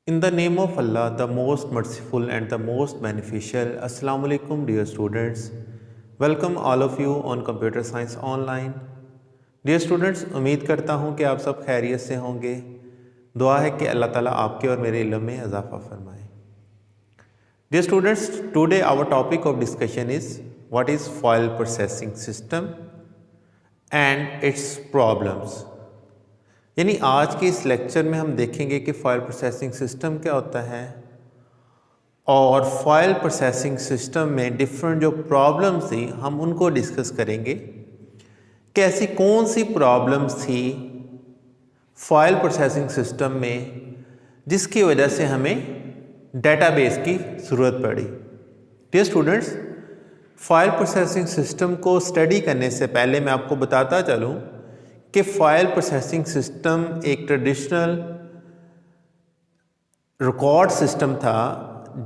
In the name of Allah, the most merciful and the most beneficial. Assalamu alaikum dear students. Welcome all of you on Computer Science Online. Dear students, उम्मीद करता हूँ कि आप सब खैरियत से होंगे। दुआ है कि अल्लाह ताला आपके और मेरे इल्म में इजाफ़ा फरमाए। Dear students, today our topic of discussion is what is file processing system and its problems. यानी आज के इस लेक्चर में हम देखेंगे कि फ़ाइल प्रोसेसिंग सिस्टम क्या होता है और फाइल प्रोसेसिंग सिस्टम में डिफरेंट जो प्रॉब्लम्स थी हम उनको डिस्कस करेंगे कि ऐसी कौन सी प्रॉब्लम्स थी फाइल प्रोसेसिंग सिस्टम में जिसकी वजह से हमें डेटाबेस की ज़रूरत पड़ी। Dear students, file processing system को स्टडी करने से पहले मैं आपको बताता चलूँ कि फाइल प्रोसेसिंग सिस्टम एक ट्रेडिशनल रिकॉर्ड सिस्टम था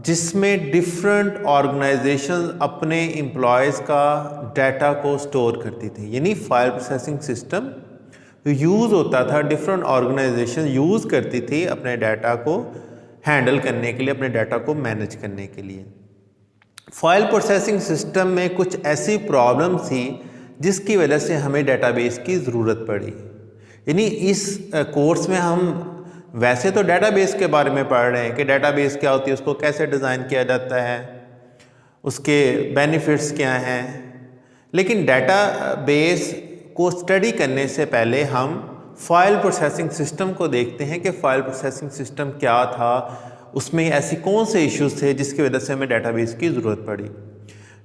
जिसमें डिफरेंट ऑर्गेनाइजेशन अपने एम्प्लॉयज़ का डाटा को स्टोर करती थी। यानी फाइल प्रोसेसिंग सिस्टम यूज़ होता था, डिफरेंट ऑर्गेनाइजेशन यूज़ करती थी अपने डाटा को हैंडल करने के लिए, अपने डाटा को मैनेज करने के लिए। फाइल प्रोसेसिंग सिस्टम में कुछ ऐसी प्रॉब्लम थी जिसकी वजह से हमें डेटाबेस की ज़रूरत पड़ी। यानी इस कोर्स में हम वैसे तो डेटाबेस के बारे में पढ़ रहे हैं कि डेटाबेस क्या होती है, उसको कैसे डिज़ाइन किया जाता है, उसके बेनिफिट्स क्या हैं, लेकिन डेटाबेस को स्टडी करने से पहले हम फाइल प्रोसेसिंग सिस्टम को देखते हैं कि फ़ाइल प्रोसेसिंग सिस्टम क्या था, उसमें ऐसी कौन से इश्यूज़ थे जिसकी वजह से हमें डेटाबेस की ज़रूरत पड़ी।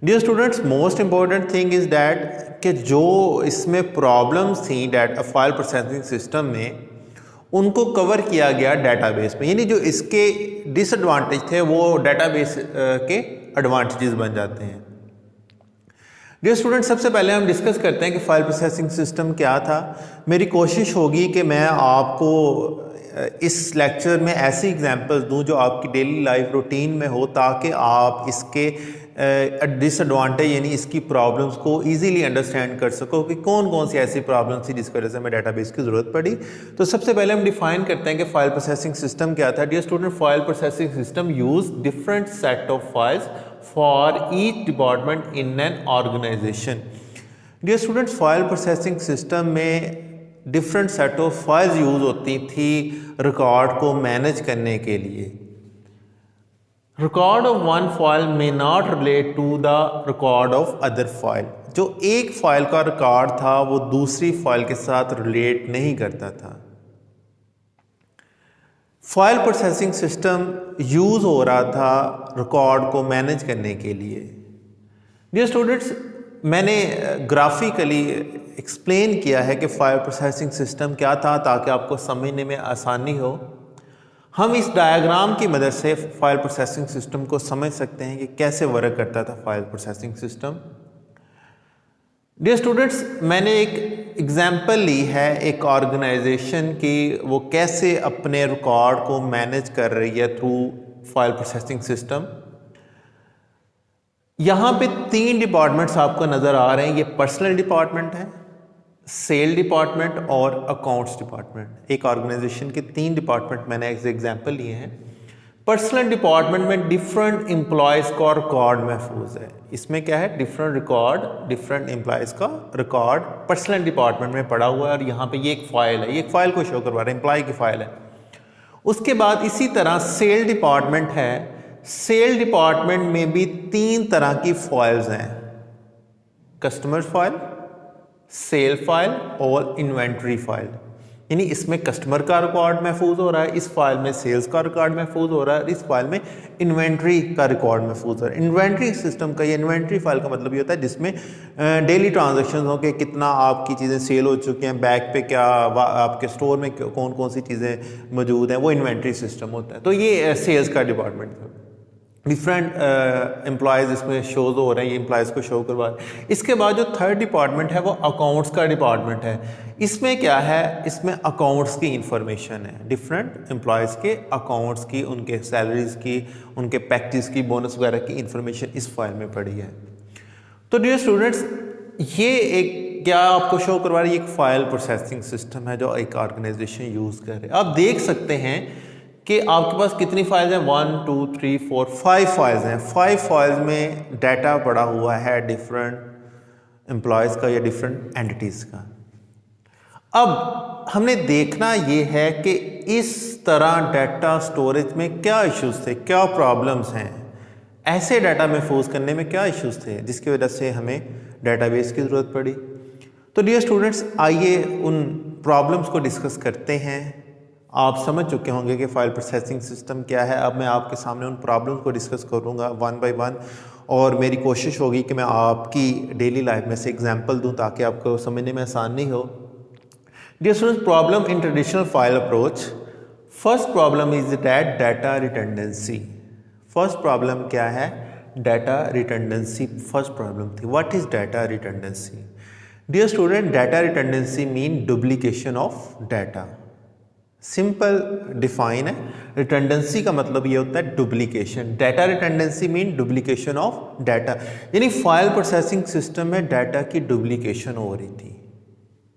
Dear students, most important thing is that कि जो इसमें प्रॉब्लम्स थी फाइल प्रोसेसिंग सिस्टम में उनको कवर किया गया डेटाबेस में। यानी जो इसके डिसएडवांटेज थे वो डेटाबेस के एडवांटेजेस बन जाते हैं। डियर स्टूडेंट्स, सबसे पहले हम डिस्कस करते हैं कि फ़ाइल प्रोसेसिंग सिस्टम क्या था। मेरी कोशिश होगी कि मैं आपको इस लेक्चर में ऐसी एग्जांपल्स दूं जो आपकी डेली लाइफ रूटीन में हो, ताकि आप इसके डिसएडवांटेज यानी इसकी प्रॉब्लम्स को इजीली अंडरस्टैंड कर सको कि कौन कौन सी ऐसी प्रॉब्लम्स थी जिसकी वजह से हमें डेटाबेस की ज़रूरत पड़ी। तो सबसे पहले हम डिफाइन करते हैं कि फ़ाइल प्रोसेसिंग सिस्टम क्या था। Dear student, file processing system use different set of files for each department in an organization. Dear students, file processing system में different set of files use होती थी रिकॉर्ड को manage करने के लिए। Record of one file may not relate to the record of other file. जो एक file का रिकॉर्ड था वो दूसरी फाइल के साथ रिलेट नहीं करता था। फाइल प्रोसेसिंग सिस्टम यूज़ हो रहा था रिकॉर्ड को मैनेज करने के लिए। डियर स्टूडेंट्स, मैंने ग्राफिकली एक्सप्लेन किया है कि फाइल प्रोसेसिंग सिस्टम क्या था ताकि आपको समझने में आसानी हो। हम इस डायग्राम की मदद से फाइल प्रोसेसिंग सिस्टम को समझ सकते हैं कि कैसे वर्क करता था file processing system. Dear students, मैंने एक एग्जांपल ली है एक ऑर्गेनाइजेशन की, वो कैसे अपने रिकॉर्ड को मैनेज कर रही है थ्रू फाइल प्रोसेसिंग सिस्टम। यहाँ पे 3 डिपार्टमेंट्स आपको नज़र आ रहे हैं। ये पर्सनल डिपार्टमेंट है, सेल डिपार्टमेंट और अकाउंट्स डिपार्टमेंट। एक ऑर्गेनाइजेशन के 3 डिपार्टमेंट मैंने एज एग्जांपल लिए हैं। पर्सनल डिपार्टमेंट में डिफरेंट एम्प्लॉयज़ का रिकॉर्ड महफूज है। इसमें क्या है, डिफरेंट एम्प्लॉयज़ का रिकॉर्ड पर्सनल डिपार्टमेंट में पड़ा हुआ है और यहाँ पे ये एक फ़ाइल है, ये एक फ़ाइल को शो करवा रहा है, एम्प्लॉय की फ़ाइल है। उसके बाद इसी तरह सेल डिपार्टमेंट है। सेल डिपार्टमेंट में भी 3 तरह की फाइल्स हैं, कस्टमर फाइल, सेल फाइल और इन्वेंट्री फाइल। यानी इसमें कस्टमर का रिकॉर्ड महफूज हो रहा है, इस फाइल में सेल्स का रिकॉर्ड महफूज हो रहा है, इस फाइल में इन्वेंट्री का रिकॉर्ड महफूज हो रहा है। इन्वेंट्री सिस्टम का, ये इन्वेंट्री फाइल का मतलब ये होता है जिसमें डेली ट्रांजैक्शंस हो कि कितना आपकी चीज़ें सेल हो चुकी हैं, बैक पे क्या, आपके स्टोर में कौन कौन सी चीज़ें मौजूद हैं, वो इन्वेंट्री सिस्टम होता है। तो ये सेल्स का डिपार्टमेंट है। डिफरेंट एम्प्लॉयज़ इसमें शोज हो रहे हैं, ये एम्प्लॉयज़ को शो करवा रहे हैं। इसके बाद जो थर्ड डिपार्टमेंट है वो अकाउंट्स का डिपार्टमेंट है। इसमें क्या है, इसमें अकाउंट्स की इंफॉर्मेशन है, डिफरेंट एम्प्लॉयज़ के अकाउंट्स की, उनके सैलरीज की, उनके पैकेज की, बोनस वगैरह की इंफॉर्मेशन इस फाइल में पड़ी है। तो डियर स्टूडेंट्स, ये एक क्या आपको शो करवा रही है, एक फाइल प्रोसेसिंग सिस्टम है जो एक ऑर्गेनाइजेशन यूज़ कर रहे हैं। आप देख सकते हैं कि आपके पास कितनी फाइल्स हैं, 1 2 3 4 5 फाइल्स हैं। 5 फाइल्स में डाटा पड़ा हुआ है डिफरेंट एम्प्लॉयज़ का या डिफरेंट एंटिटीज़ का। अब हमने देखना ये है कि इस तरह डाटा स्टोरेज में क्या इश्यूज थे, क्या प्रॉब्लम्स हैं, ऐसे डाटा महफूज करने में क्या इश्यूज थे जिसकी वजह से हमें डाटाबेस की ज़रूरत पड़ी। तो डियर स्टूडेंट्स, आइए उन प्रॉब्लम्स को डिस्कस करते हैं। आप समझ चुके होंगे कि फाइल प्रोसेसिंग सिस्टम क्या है। अब मैं आपके सामने उन प्रॉब्लम्स को डिस्कस करूंगा वन बाय वन, और मेरी कोशिश होगी कि मैं आपकी डेली लाइफ में से एग्जांपल दूं ताकि आपको समझने में आसानी हो। Dear students, problem in traditional file approach. First problem is that data redundancy. First problem क्या है? Data redundancy. First problem थी. What is data redundancy? Dear student, data redundancy mean duplication of data. Simple define है। Redundancy का मतलब ये होता है duplication. Data redundancy mean duplication of data, यानी फाइल प्रोसेसिंग सिस्टम में डाटा की डुप्लीकेशन हो रही थी।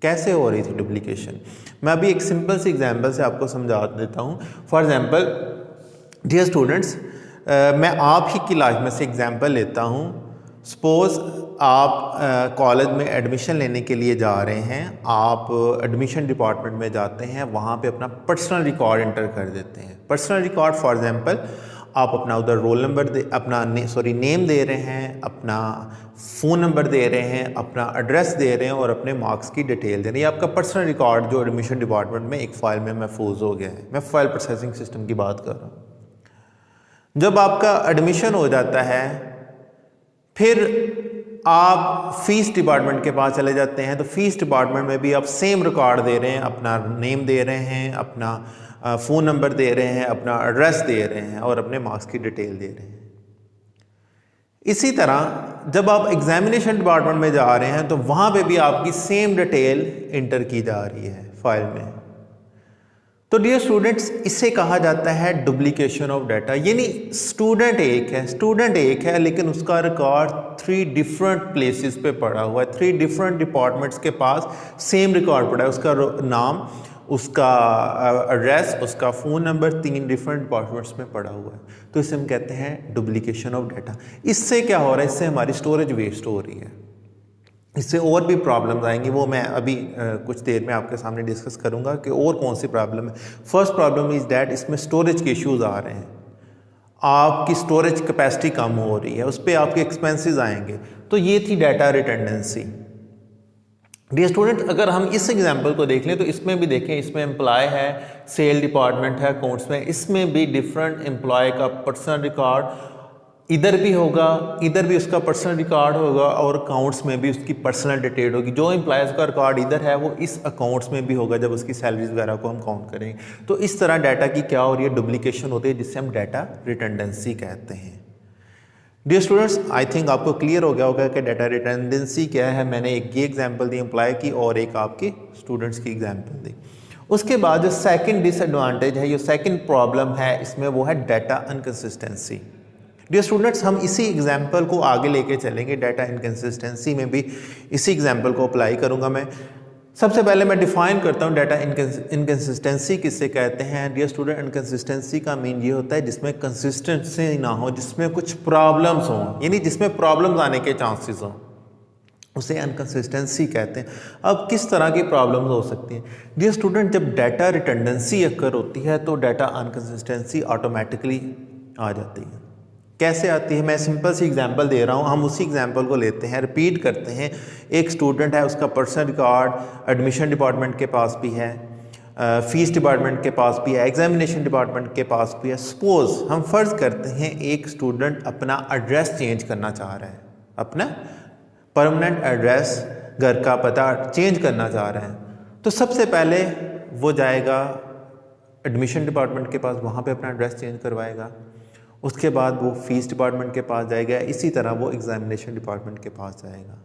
कैसे हो रही थी डुप्लीकेशन? मैं अभी एक सिंपल सी एग्जांपल से आपको समझा देता हूँ। फॉर एग्जांपल डियर स्टूडेंट्स, मैं आप ही की लाइफ में से एग्जांपल लेता हूँ। सपोज़ आप कॉलेज में एडमिशन लेने के लिए जा रहे हैं, आप एडमिशन डिपार्टमेंट में जाते हैं, वहाँ पे अपना पर्सनल रिकॉर्ड एंटर कर देते हैं। पर्सनल रिकॉर्ड फॉर एग्जांपल आप अपना उधर रोल नंबर नेम दे रहे हैं, अपना फ़ोन नंबर दे रहे हैं, अपना एड्रेस दे रहे हैं और अपने मार्क्स की डिटेल दे रहे हैं। ये आपका पर्सनल रिकॉर्ड जो एडमिशन डिपार्टमेंट में एक फ़ाइल में महफूज हो गया है। मैं फाइल प्रोसेसिंग सिस्टम की बात कर रहा हूँ। जब आपका एडमिशन हो जाता है, फिर आप फ़ीस डिपार्टमेंट के पास चले जाते हैं, तो फ़ीस डिपार्टमेंट में भी आप सेम रिकॉर्ड दे रहे हैं, अपना नेम दे रहे हैं, अपना फ़ोन नंबर दे रहे हैं, अपना एड्रेस दे रहे हैं और अपने मार्क्स की डिटेल दे रहे हैं। इसी तरह जब आप एग्जामिनेशन डिपार्टमेंट में जा रहे हैं तो वहाँ पे भी आपकी सेम डिटेल इंटर की जा रही है फाइल में। तो डियर स्टूडेंट्स, इसे कहा जाता है डुप्लीकेशन ऑफ डाटा। यानी स्टूडेंट एक है लेकिन उसका रिकॉर्ड 3 डिफरेंट प्लेसेस पे पड़ा हुआ है, 3 डिफरेंट डिपार्टमेंट्स के पास सेम रिकॉर्ड पड़ा है। उसका नाम, उसका एड्रेस, उसका फ़ोन नंबर 3 डिफरेंट डिपार्टमेंट्स में पड़ा हुआ है। तो इसे हम कहते हैं डुप्लीकेशन ऑफ डाटा। इससे क्या हो रहा है? इससे हमारी स्टोरेज वेस्ट हो रही है। इससे और भी प्रॉब्लम्स आएंगी, वो मैं अभी कुछ देर में आपके सामने डिस्कस करूंगा कि और कौन सी प्रॉब्लम है। फर्स्ट प्रॉब्लम इज़ डैट इसमें स्टोरेज के इश्यूज़ आ रहे हैं। आपकी स्टोरेज कैपेसिटी कम हो रही है, उस पर आपके एक्सपेंसेस आएंगे। तो ये थी डाटा रिटर्डेंसी। डियर स्टूडेंट, अगर हम इस एग्जांपल को देख लें तो इसमें भी देखें, इसमें एम्प्लॉय है, सेल डिपार्टमेंट है, अकाउंट्स में, इसमें भी डिफरेंट एम्प्लॉय का पर्सनल रिकॉर्ड इधर भी होगा, इधर भी उसका पर्सनल रिकॉर्ड होगा और अकाउंट्स में भी उसकी पर्सनल डिटेल होगी। जो एम्प्लॉयज़ का रिकॉर्ड इधर है वो इस अकाउंट्स में भी होगा जब उसकी सैलरीज वगैरह को हम काउंट करेंगे। तो इस तरह डाटा की क्या हो रही है? डुप्लीकेशन होती है, जिससे हम डाटा रिटर्डेंसी कहते हैं। डियर स्टूडेंट्स, आई थिंक आपको क्लियर हो गया होगा कि डाटा रिटर्डेंसी क्या है। मैंने एक ये एग्जांपल दी एम्प्लॉय की और एक आपके स्टूडेंट्स की एग्जांपल दी। उसके बाद जो सेकंड डिसएडवांटेज है, जो सेकंड प्रॉब्लम है इसमें, वो है डाटा इनकंसिस्टेंसी। डियर स्टूडेंट्स, हम इसी एग्जांपल को आगे लेके चलेंगे। डाटा इनकंसिस्टेंसी में भी इसी एग्जांपल को अप्लाई करूंगा मैं। सबसे पहले मैं डिफाइन करता हूँ डाटा इनकंसिस्टेंसी किससे कहते हैं। डियर स्टूडेंट, इनकंसिस्टेंसी का मीन ये होता है जिसमें कंसिस्टेंसी ना हो, जिसमें कुछ प्रॉब्लम्स हों, यानी जिसमें प्रॉब्लम्स आने के चांसेस हों, उसे इनकंसिस्टेंसी कहते हैं। अब किस तरह की प्रॉब्लम्स हो सकती हैं? डियर स्टूडेंट, जब डाटा रिटर्डेंसी अकर होती है तो डाटा इनकंसिस्टेंसी ऑटोमेटिकली आ जाती है। कैसे आती है? मैं सिंपल सी एग्जांपल दे रहा हूँ, हम उसी एग्जांपल को लेते हैं, रिपीट करते हैं। एक स्टूडेंट है, उसका पर्सनल रिकॉर्ड एडमिशन डिपार्टमेंट के पास भी है, फीस डिपार्टमेंट के पास भी है, एग्जामिनेशन डिपार्टमेंट के पास भी है। सपोज हम फ़र्ज़ करते हैं एक स्टूडेंट अपना एड्रेस चेंज करना चाह रहा है, अपना परमानेंट एड्रेस, घर का पता चेंज करना चाह रहा है। तो सबसे पहले वो जाएगा एडमिशन डिपार्टमेंट के पास, वहाँ पे अपना एड्रेस चेंज करवाएगा। उसके बाद वो फीस डिपार्टमेंट के पास जाएगा, इसी तरह वो एग्जामिनेशन डिपार्टमेंट के पास जाएगा।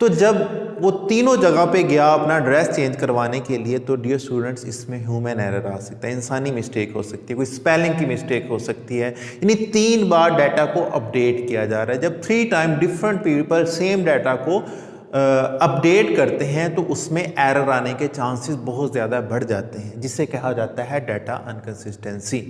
तो जब वो तीनों जगह पे गया अपना एड्रेस चेंज करवाने के लिए, तो डियर स्टूडेंट्स, इसमें ह्यूमन एरर आ सकता है, इंसानी मिस्टेक हो सकती है, कोई स्पेलिंग की मिस्टेक हो सकती है। यानी 3 बार डाटा को अपडेट किया जा रहा है। जब 3 time different people same data को अपडेट करते हैं तो उसमें एरर आने के चांसेस बहुत ज़्यादा बढ़ जाते हैं, जिसे कहा जाता है डाटा अनकंसिस्टेंसी।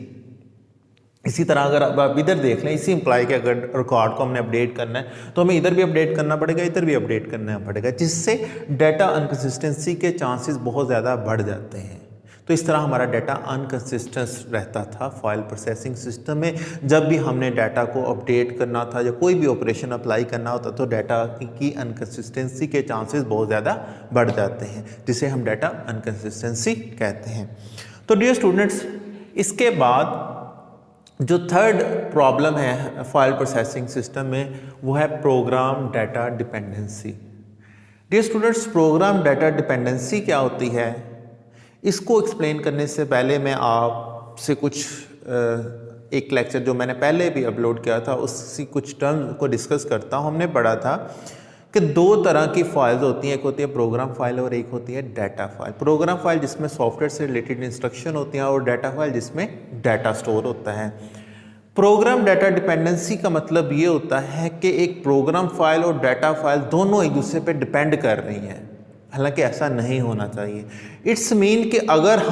इसी तरह अगर आप इधर देख लें, इसी एम्प्लॉय के अगर रिकॉर्ड को हमने अपडेट करना है तो हमें इधर भी अपडेट करना पड़ेगा, इधर भी अपडेट करना पड़ेगा, जिससे डाटा अनकंसिस्टेंसी के चांसेस बहुत ज़्यादा बढ़ जाते हैं। तो इस तरह हमारा डाटा अनकंसिस्टेंट रहता था फाइल प्रोसेसिंग सिस्टम में। जब भी हमने डाटा को अपडेट करना था या कोई भी ऑपरेशन अप्लाई करना होता तो डाटा की अनकंसिस्टेंसी के चांसेस बहुत ज़्यादा बढ़ जाते हैं, जिसे हम डाटा अनकंसिस्टेंसी कहते हैं। तो डियर स्टूडेंट्स, इसके बाद जो थर्ड प्रॉब्लम है फाइल प्रोसेसिंग सिस्टम में वो है program data dependency. Dear students, program data dependency क्या होती है, इसको एक्सप्लेन करने से पहले मैं आपसे कुछ एक लेक्चर जो मैंने पहले भी अपलोड किया था उसकी कुछ टर्म को डिस्कस करता हूँ। हमने पढ़ा था कि दो तरह की फाइल्स होती हैं, एक होती है प्रोग्राम फाइल और एक होती है डाटा फाइल। प्रोग्राम फाइल जिसमें सॉफ्टवेयर से रिलेटेड इंस्ट्रक्शन होती हैं और डाटा फाइल जिसमें डाटा स्टोर होता है। प्रोग्राम डाटा डिपेंडेंसी का मतलब ये होता है कि एक प्रोग्राम फाइल और डाटा फाइल दोनों एक दूसरे पे डिपेंड कर रही हैं, हालांकि ऐसा नहीं होना चाहिए। इट्स मीन कि अगर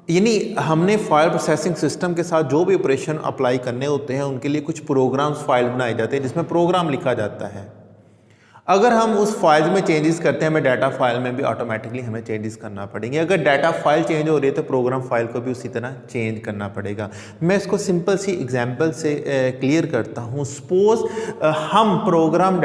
यानी हमने फाइल प्रोसेसिंग सिस्टम के साथ जो भी ऑपरेशन अप्लाई करने होते हैं उनके लिए कुछ प्रोग्राम्स फाइल बनाए जाते हैं जिसमें प्रोग्राम लिखा जाता है। अगर हम उस फाइल में चेंजेस करते हैं, हमें डाटा फाइल में भी ऑटोमेटिकली हमें चेंजेस करना पड़ेंगे। अगर डाटा फाइल चेंज हो रही है तो प्रोग्राम फाइल को भी उसी तरह चेंज करना पड़ेगा। मैं इसको सिंपल सी एग्जांपल से क्लियर करता हूँ। सपोज हम प्रोग्राम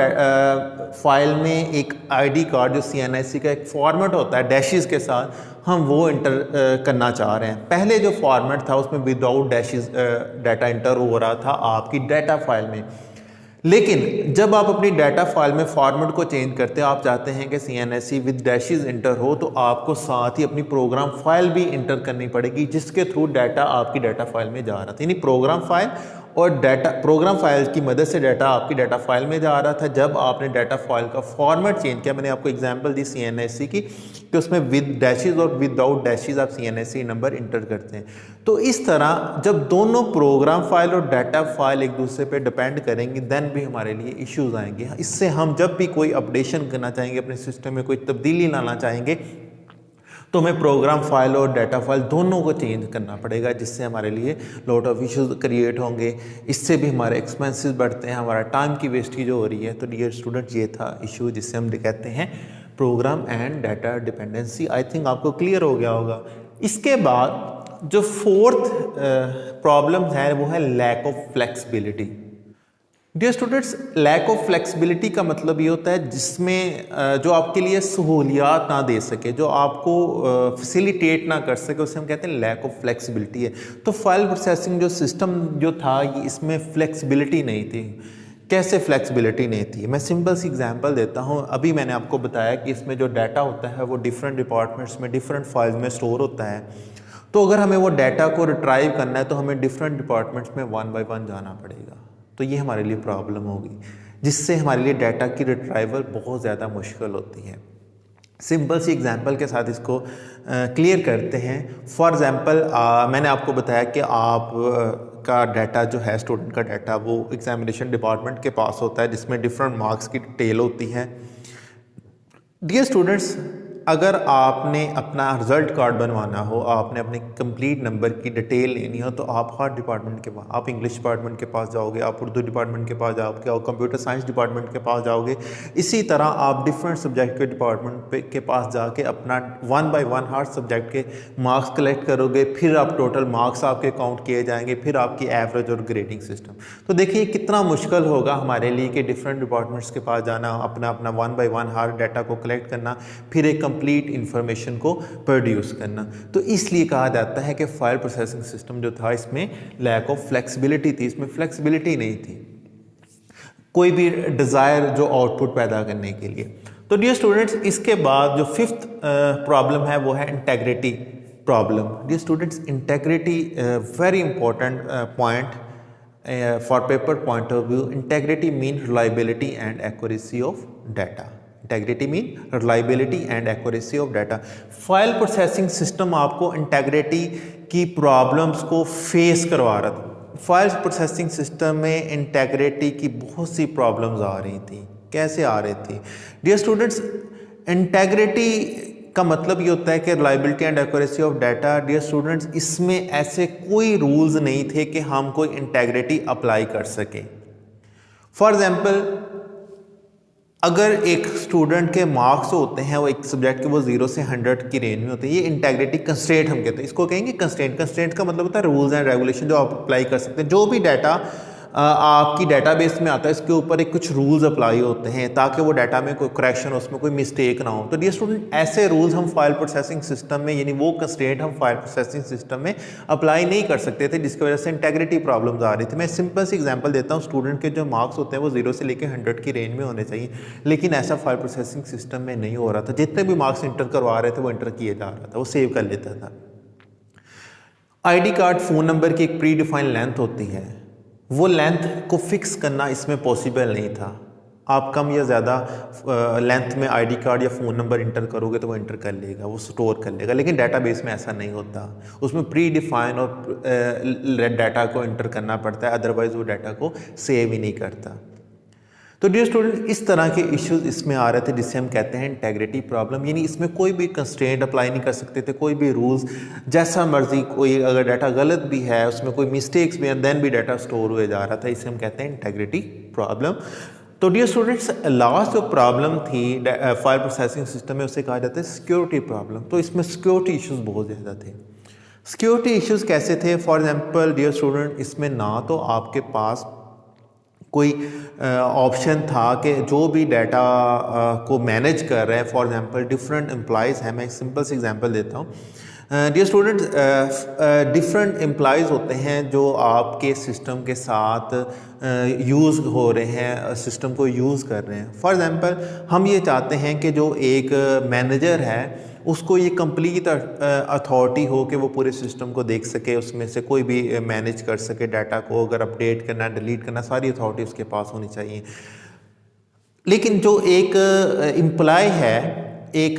फाइल में एक आईडी कार्ड जो CNIC का एक फॉर्मेट होता है डैशेस के साथ, हम वो इंटर करना चाह रहे हैं। पहले जो फॉर्मेट था उसमें विदाउट डैशेस डाटा इंटर हो रहा था आपकी डाटा फाइल में, लेकिन जब आप अपनी डाटा फाइल में फॉर्मेट को चेंज करते हैं, आप चाहते हैं कि CNIC विद डैशेस इंटर हो, तो आपको साथ ही अपनी प्रोग्राम फाइल भी इंटर करनी पड़ेगी जिसके थ्रू डाटा आपकी डाटा फाइल में जा रहा था। यानी प्रोग्राम फाइल और डाटा, प्रोग्राम फाइल की मदद से डाटा आपकी डाटा फाइल में जा रहा था। जब आपने डाटा फाइल का फॉर्मेट चेंज किया, मैंने आपको एग्जांपल दी CNIC की कि उसमें विद डैशेस और विदाउट डैशेस आप CNIC नंबर इंटर करते हैं। तो इस तरह जब दोनों प्रोग्राम फाइल और डाटा फाइल एक दूसरे पे डिपेंड करेंगे देन भी हमारे लिए इश्यूज आएंगे। इससे हम जब भी कोई अपडेशन करना चाहेंगे, अपने सिस्टम में कोई तब्दीली लाना चाहेंगे, तो हमें प्रोग्राम फाइल और डाटा फाइल दोनों को चेंज करना पड़ेगा, जिससे हमारे लिए लॉट ऑफ इश्यूज क्रिएट होंगे। इससे भी हमारे एक्सपेंसेस बढ़ते हैं, हमारा टाइम की वेस्टेज हो रही है। तो डियर स्टूडेंट्स, ये था इशू जिससे हम कहते हैं program and data dependency. I think आपको क्लियर हो गया होगा। इसके बाद जो फोर्थ प्रॉब्लम है वो है lack of flexibility. Dear students, lack of flexibility का मतलब ये होता है जिसमें जो आपके लिए सहूलियात ना दे सके, जो आपको फैसिलिटेट ना कर सके, उसे हम कहते हैं लैक ऑफ फ्लेक्सिबिलिटी है। तो फाइल प्रोसेसिंग जो सिस्टम जो था इसमें फ्लेक्सिबिलिटी नहीं थी। कैसे फ्लेक्सिबिलिटी नहीं थी? मैं सिंपल सी एग्जांपल देता हूँ। अभी मैंने आपको बताया कि इसमें जो डाटा होता है वो डिफरेंट डिपार्टमेंट्स में डिफरेंट फाइल्स में स्टोर होता है। तो अगर हमें वो डाटा को रिट्राइव करना है तो हमें डिफरेंट डिपार्टमेंट्स में 1 बाय 1 जाना पड़ेगा। तो ये हमारे लिए प्रॉब्लम होगी, जिससे हमारे लिए डाटा की रिट्राइवल बहुत ज़्यादा मुश्किल होती है। सिंपल सी एग्जांपल के साथ इसको क्लियर करते हैं। फॉर एग्जांपल मैंने आपको बताया कि आप का डाटा जो है, स्टूडेंट का डाटा, वो एग्जामिनेशन डिपार्टमेंट के पास होता है जिसमें डिफरेंट मार्क्स की डिटेल होती है। डियर स्टूडेंट्स, अगर आपने अपना रिजल्ट कार्ड बनवाना हो, आपने अपने कंप्लीट नंबर की डिटेल लेनी हो, तो आप हर डिपार्टमेंट के पास, आप इंग्लिश डिपार्टमेंट के पास जाओगे, आप उर्दू डिपार्टमेंट के पास जाओगे, आप कंप्यूटर साइंस डिपार्टमेंट के पास जाओगे। इसी तरह आप डिफरेंट सब्जेक्ट के डिपार्टमेंट के पास जाके अपना 1 बाय 1 हर सब्जेक्ट के मार्क्स कलेक्ट करोगे। फिर आप टोटल मार्क्स आपके काउंट किए जाएंगे, फिर आपकी एवरेज और ग्रेडिंग सिस्टम। तो देखिए कितना मुश्किल होगा हमारे लिए कि डिफरेंट डिपार्टमेंट्स के पास जाना, अपना 1 बाय 1 हर डाटा को कलेक्ट करना, फिर एक कंप्लीट इंफॉर्मेशन को प्रोड्यूस करना। तो इसलिए कहा जाता है कि फाइल प्रोसेसिंग सिस्टम जो था इसमें लैक ऑफ फ्लेक्सिबिलिटी थी, इसमें फ्लेक्सिबिलिटी नहीं थी कोई भी डिज़ायर जो आउटपुट पैदा करने के लिए। तो डियर स्टूडेंट्स, इसके बाद जो फिफ्थ प्रॉब्लम है वो है integrity problem. Dear students, integrity very important point for paper point of view. Integrity mean reliability and accuracy of data. Integrity mean reliability and accuracy of data. File processing system आपको integrity की problems को face करवा रहा था। File processing system में integrity की बहुत सी problems आ रही थी। कैसे आ रहे थे? डियर स्टूडेंट्स, इंटेग्रिटी का मतलब ये होता है कि reliability and accuracy of data. Dear students, इसमें ऐसे कोई रूल्स नहीं थे कि हम कोई इंटेग्रिटी अप्लाई कर सकें। फॉर एग्जाम्पल, अगर एक स्टूडेंट के मार्क्स होते हैं वो एक सब्जेक्ट के वो 0 से 100 की रेंज में होते हैं, ये इंटेग्रिटी कंस्ट्रेंट हम कहते हैं, इसको कहेंगे कंस्ट्रेंट। कंस्ट्रेंट का मतलब होता है रूल्स एंड रेगुलेशन जो आप अप्लाई कर सकते हैं। जो भी डाटा आपकी डेटाबेस में आता है इसके ऊपर एक कुछ रूल्स अप्लाई होते हैं ताकि वो डाटा में कोई करेक्शन हो, उसमें कोई मिस्टेक ना हो। तो डियर स्टूडेंट, ऐसे रूल्स हम फाइल प्रोसेसिंग सिस्टम में, यानी वो कंस्ट्रेंट हम फाइल प्रोसेसिंग सिस्टम में अप्लाई नहीं कर सकते थे, जिसकी वजह से इंटेग्रिटी प्रॉब्लम्स आ रही थी। मैं सिंपल सी एग्जांपल देता हूँ, स्टूडेंट के जो मार्क्स होते हैं वो 0 से लेकर 100 की रेंज में होने चाहिए, लेकिन ऐसा फाइल प्रोसेसिंग सिस्टम में नहीं हो रहा था। जितने भी मार्क्स इंटर करवा रहे थे वो इंटर किए जा रहा था, वो सेव कर लेता था। आईडी कार्ड फ़ोन नंबर की एक प्री डिफाइंड लेंथ होती है, वो लेंथ को फिक्स करना इसमें पॉसिबल नहीं था। आप कम या ज़्यादा लेंथ में आईडी कार्ड या फ़ोन नंबर इंटर करोगे तो वो इंटर कर लेगा, वो स्टोर कर लेगा, लेकिन डाटाबेस में ऐसा नहीं होता। उसमें प्री डिफाइन और डाटा को इंटर करना पड़ता है, अदरवाइज़ वो डाटा को सेव ही नहीं करता। तो डियर स्टूडेंट, इस तरह के इश्यूज इसमें आ रहे थे जिससे हम कहते हैं इंटेग्रिटी प्रॉब्लम, यानी इसमें कोई भी कंस्ट्रेंट अप्लाई नहीं कर सकते थे, कोई भी रूल्स, जैसा मर्जी, कोई अगर डाटा गलत भी है, उसमें कोई मिस्टेक्स भी हैं, देन भी डाटा स्टोर हुए जा रहा था, इसे हम कहते हैं इंटेग्रिटी प्रॉब्लम। तो डियर स्टूडेंट्स, लास्ट जो प्रॉब्लम थी फाइल प्रोसेसिंग सिस्टम में उसे कहा जाता है सिक्योरिटी प्रॉब्लम। तो इसमें सिक्योरिटी इश्यूज बहुत ज़्यादा थे। सिक्योरिटी इश्यूज कैसे थे? फॉर एग्जाम्पल डियर स्टूडेंट, इसमें ना तो आपके पास कोई ऑप्शन था कि जो भी डाटा को मैनेज कर रहे हैं, फॉर एग्जांपल डिफरेंट एम्प्लॉयज़ हैं। मैं एक सिंपल सी एग्जांपल देता हूँ। डियर स्टूडेंट्स, डिफरेंट एम्प्लॉयज़ होते हैं जो आपके सिस्टम के साथ यूज़ हो रहे हैं, सिस्टम को यूज़ कर रहे हैं। फॉर एग्जांपल, हम ये चाहते हैं कि जो एक मैनेजर है उसको ये कंप्लीट अथॉरिटी हो कि वो पूरे सिस्टम को देख सके, उसमें से कोई भी मैनेज कर सके डाटा को, अगर अपडेट करना, डिलीट करना, सारी अथॉरिटी उसके पास होनी चाहिए। लेकिन जो एक एम्प्लॉय है, एक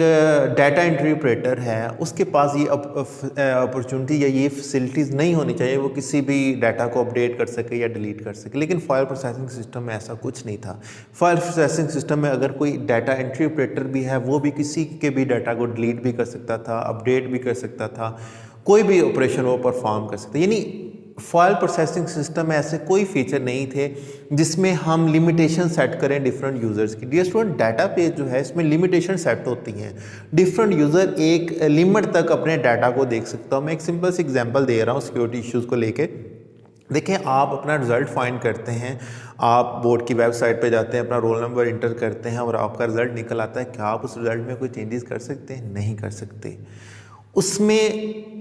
डाटा एंट्री ऑपरेटर है, उसके पास ये अपॉर्चुनिटी या ये फैसिलिटीज़ नहीं होनी चाहिए, वो किसी भी डाटा को अपडेट कर सके या डिलीट कर सके। लेकिन फाइल प्रोसेसिंग सिस्टम में ऐसा कुछ नहीं था। फाइल प्रोसेसिंग सिस्टम में अगर कोई डाटा एंट्री ऑपरेटर भी है, वो भी किसी के भी डाटा को डिलीट भी कर सकता था, अपडेट भी कर सकता था, कोई भी ऑपरेशन वो परफॉर्म कर सकता। यानी फाइल प्रोसेसिंग सिस्टम में ऐसे कोई फीचर नहीं थे जिसमें हम लिमिटेशन सेट करें डिफरेंट यूज़र्स की। डियर स्टूडेंट, डाटाबेस जो है इसमें लिमिटेशन सेट होती हैं, डिफरेंट यूज़र एक लिमिट तक अपने डाटा को देख सकता हूँ। मैं एक सिंपल सी एग्जांपल दे रहा हूँ सिक्योरिटी इश्यूज़ को लेके। देखें, आप अपना रिज़ल्ट फाइंड करते हैं, आप बोर्ड की वेबसाइट पे जाते हैं, अपना रोल नंबर इंटर करते हैं और आपका रिज़ल्ट निकल आता है। क्या आप उस रिज़ल्ट में कोई चेंजेस कर सकते हैं? नहीं कर सकते। उसमें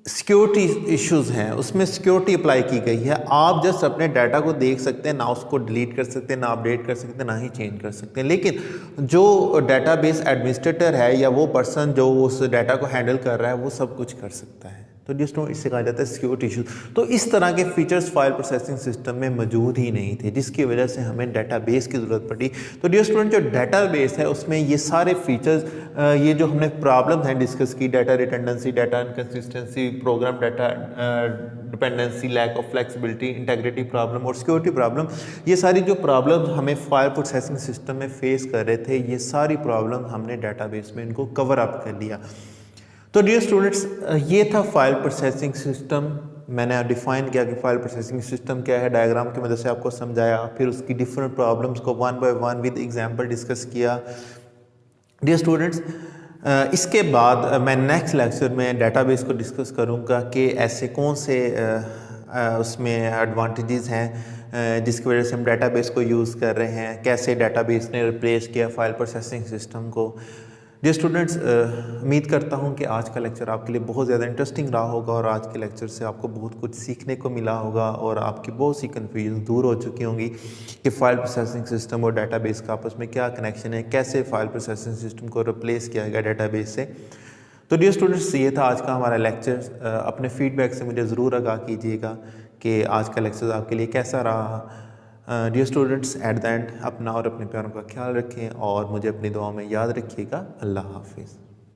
सिक्योरिटी इश्यूज़ हैं, उसमें सिक्योरिटी अप्लाई की गई है। आप जस्ट अपने डाटा को देख सकते हैं, ना उसको डिलीट कर सकते हैं, ना अपडेट कर सकते हैं, ना ही चेंज कर सकते हैं। लेकिन जो डाटाबेस एडमिनिस्ट्रेटर है या वो पर्सन जो उस डाटा को हैंडल कर रहा है, वो सब कुछ कर सकता है। तो जिसको इससे कहा जाता है सिक्योरिटी इशूज़। तो इस तरह के फीचर्स फाइल प्रोसेसिंग सिस्टम में मौजूद ही नहीं थे, जिसकी वजह से हमें डाटाबेस की ज़रूरत पड़ी। तो डियर स्टूडेंट, जो डाटाबेस है उसमें ये सारे फीचर्स, ये जो हमने प्रॉब्लम हैं डिस्कस की, data redundancy, data inconsistency, program data dependency, lack of flexibility, integrity problem और सिक्योरिटी प्रॉब्लम, ये सारी जो प्रॉब्लम हमें फाइल प्रोसेसिंग सिस्टम में फेस कर रहे थे, ये सारी प्रॉब्लम हमने डाटाबेस में इनको कवर अप कर लिया। तो डियर स्टूडेंट्स, ये था फाइल प्रोसेसिंग सिस्टम। मैंने डिफाइन किया कि फाइल प्रोसेसिंग सिस्टम क्या है, डायग्राम की मदद से आपको समझाया, फिर उसकी डिफरेंट प्रॉब्लम्स को one by one with example discuss किया। डियर स्टूडेंट्स, इसके बाद मैं नेक्स्ट लेक्चर में डाटाबेस को डिस्कस करूंगा कि ऐसे कौन से उसमें एडवांटेजेस हैं जिसकी वजह से हम डाटाबेस को यूज़ कर रहे हैं, कैसे डाटाबेस ने रिप्लेस किया फाइल प्रोसेसिंग सिस्टम को। डियर स्टूडेंट्स, उम्मीद करता हूं कि आज का लेक्चर आपके लिए बहुत ज़्यादा इंटरेस्टिंग रहा होगा और आज के लेक्चर से आपको बहुत कुछ सीखने को मिला होगा और आपकी बहुत सी कन्फ्यूजन दूर हो चुकी होंगी कि फ़ाइल प्रोसेसिंग सिस्टम और डाटाबेस का आपस में क्या कनेक्शन है, कैसे फ़ाइल प्रोसेसिंग सिस्टम को रिप्लेस किया गया डाटाबेस से। तो डियर स्टूडेंट्स, ये था आज का हमारा लेक्चर। अपने फीडबैक से मुझे ज़रूर आगाह कीजिएगा कि आज का लेक्चर आपके लिए कैसा रहा। Dear students, at the end अपना और अपने प्यारों का ख्याल रखें और मुझे अपनी दुआ में याद रखिएगा। अल्लाह हाफिज़।